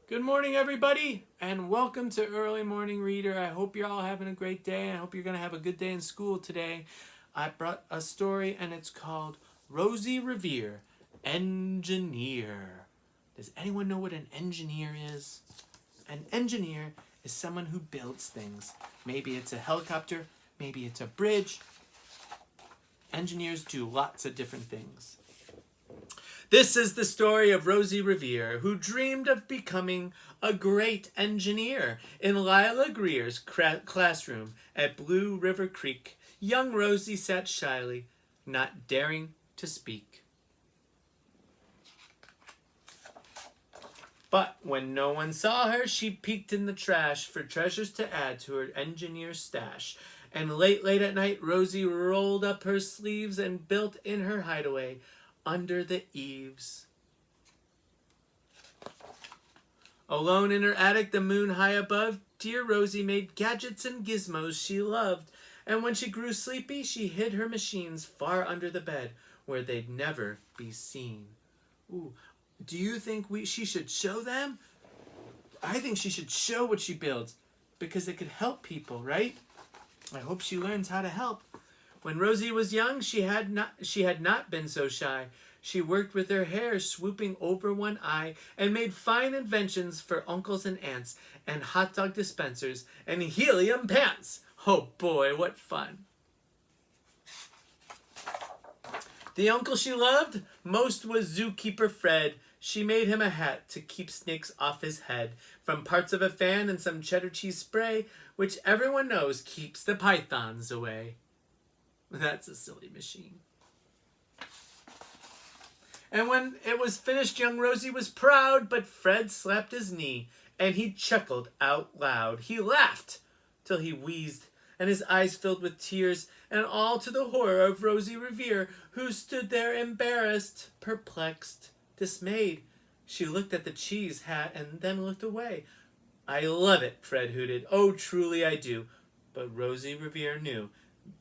Good morning, everybody, and welcome to Early Morning Reader. I hope you're all having a great day. I hope you're going to have a good day in school today. I brought a story, and it's called Rosie Revere, Engineer. Does anyone know what an engineer is? An engineer is someone who builds things. Maybe it's a helicopter, maybe it's a bridge. Engineers do lots of different things. This is the story of Rosie Revere, who dreamed of becoming a great engineer. In Lila Greer's classroom at Blue River Creek, young Rosie sat shyly, not daring to speak. But when no one saw her, she peeked in the trash for treasures to add to her engineer stash. And late at night, Rosie rolled up her sleeves and built in her hideaway under the eaves. Alone in her attic, the moon high above, dear Rosie made gadgets and gizmos she loved. And when she grew sleepy, she hid her machines far under the bed, where they'd never be seen. Ooh, do you think she should show them? I think she should show what she builds, because it could help people, right? I hope she learns how to help. When Rosie was young, she had not been so shy. She worked with her hair swooping over one eye and made fine inventions for uncles and aunts and hot dog dispensers and helium pants. Oh boy, what fun. The uncle she loved most was zookeeper Fred. She made him a hat to keep snakes off his head from parts of a fan and some cheddar cheese spray, which everyone knows keeps the pythons away. That's a silly machine. And when it was finished, young Rosie was proud, but Fred slapped his knee, and he chuckled out loud. He laughed till he wheezed, and his eyes filled with tears, and all to the horror of Rosie Revere, who stood there embarrassed, perplexed, dismayed. She looked at the cheese hat and then looked away. I love it, Fred hooted. Oh, truly I do. But Rosie Revere knew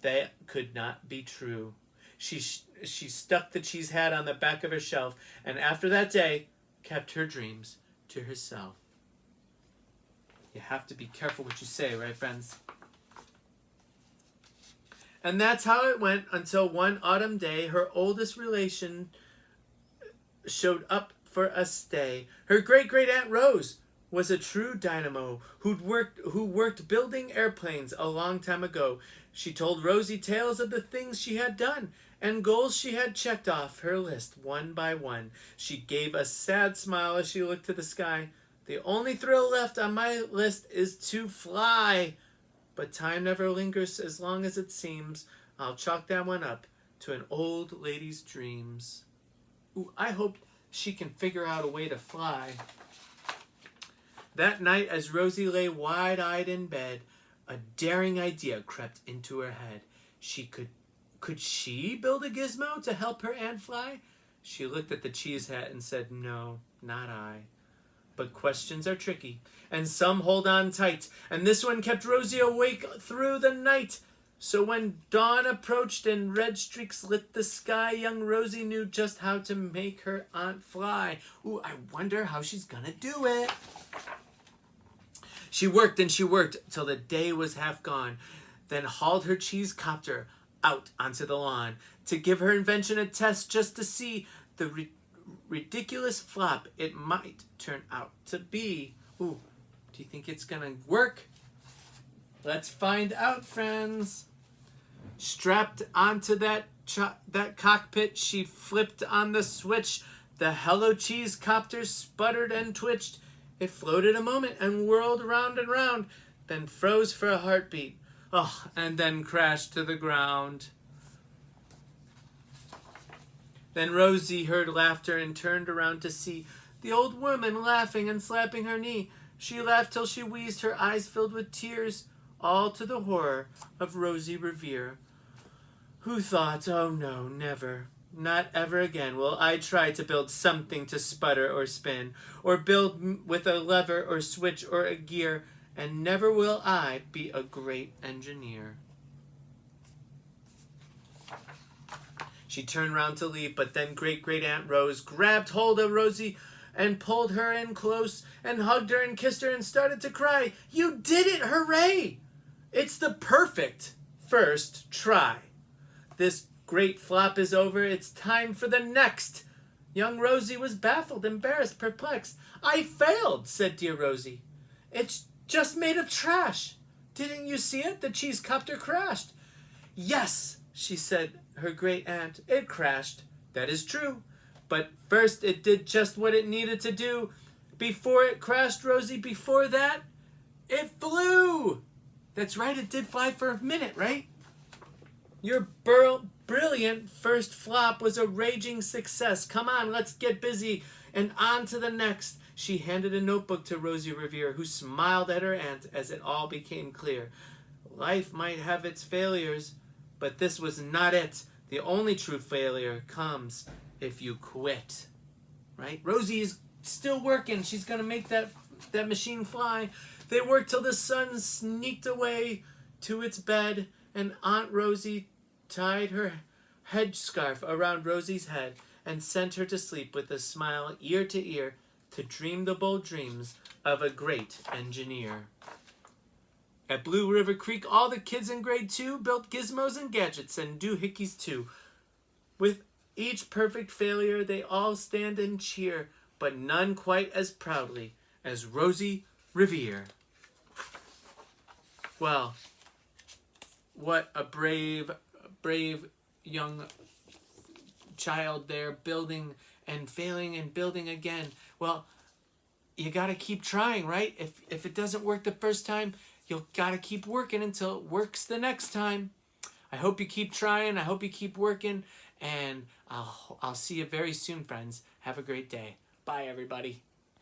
that could not be true. She stuck the cheese hat on the back of her shelf, and after that day, kept her dreams to herself. You have to be careful what you say, right, friends? And that's how it went until one autumn day, her oldest relation showed up for a stay. Her great-great-aunt Rose was a true dynamo who worked building airplanes a long time ago. She told Rosie tales of the things she had done and goals she had checked off her list one by one. She gave a sad smile as she looked to the sky. The only thrill left on my list is to fly. But time never lingers as long as it seems. I'll chalk that one up to an old lady's dreams. Ooh, I hope she can figure out a way to fly. That night, as Rosie lay wide-eyed in bed, a daring idea crept into her head. Could she build a gizmo to help her aunt fly? She looked at the cheese hat and said, no, not I. But questions are tricky, and some hold on tight, and this one kept Rosie awake through the night. So when dawn approached and red streaks lit the sky, young Rosie knew just how to make her aunt fly. Ooh, I wonder how she's gonna do it. She worked and she worked till the day was half gone, then hauled her cheese copter out onto the lawn to give her invention a test just to see the ridiculous flop it might turn out to be. Ooh, do you think it's gonna work? Let's find out, friends. Strapped onto that cockpit, she flipped on the switch. The Hello Cheese copter sputtered and twitched. It floated a moment and whirled round and round, then froze for a heartbeat. Oh, and then crashed to the ground. Then Rosie heard laughter and turned around to see the old woman laughing and slapping her knee. She laughed till she wheezed, her eyes filled with tears, all to the horror of Rosie Revere, who thought, oh no, never, not ever again will I try to build something to sputter or spin, or build with a lever or switch or a gear, and never will I be a great engineer. She turned round to leave, but then great-great-aunt Rose grabbed hold of Rosie and pulled her in close and hugged her and kissed her and started to cry. You did it! Hooray! It's the perfect first try. This great flop is over. It's time for the next. Young Rosie was baffled, embarrassed, perplexed. I failed, said dear Rosie. It's just made of trash. Didn't you see it? The cheese copter crashed. Yes, she said, her great aunt, it crashed. That is true. But first it did just what it needed to do. Before it crashed, Rosie, before that, it flew. That's right, it did fly for a minute, right? Your brilliant first flop was a raging success. Come on, let's get busy and on to the next. She handed a notebook to Rosie Revere, who smiled at her aunt as it all became clear. Life might have its failures, but this was not it. The only true failure comes if you quit. Right? Rosie is still working. She's going to make that machine fly. They worked till the sun sneaked away to its bed, and Aunt Rosie tied her headscarf around Rosie's head and sent her to sleep with a smile ear to ear to dream the bold dreams of a great engineer. At Blue River Creek, all the kids in grade 2 built gizmos and gadgets and doohickeys too. With each perfect failure, they all stand and cheer, but none quite as proudly as Rosie Revere. Well, what a brave young child there, building and failing and building again. Well, you got to keep trying, right? If it doesn't work the first time, you'll got to keep working until it works the next time. I hope you keep trying. I hope you keep working. And I'll see you very soon, friends. Have a great day. Bye, everybody.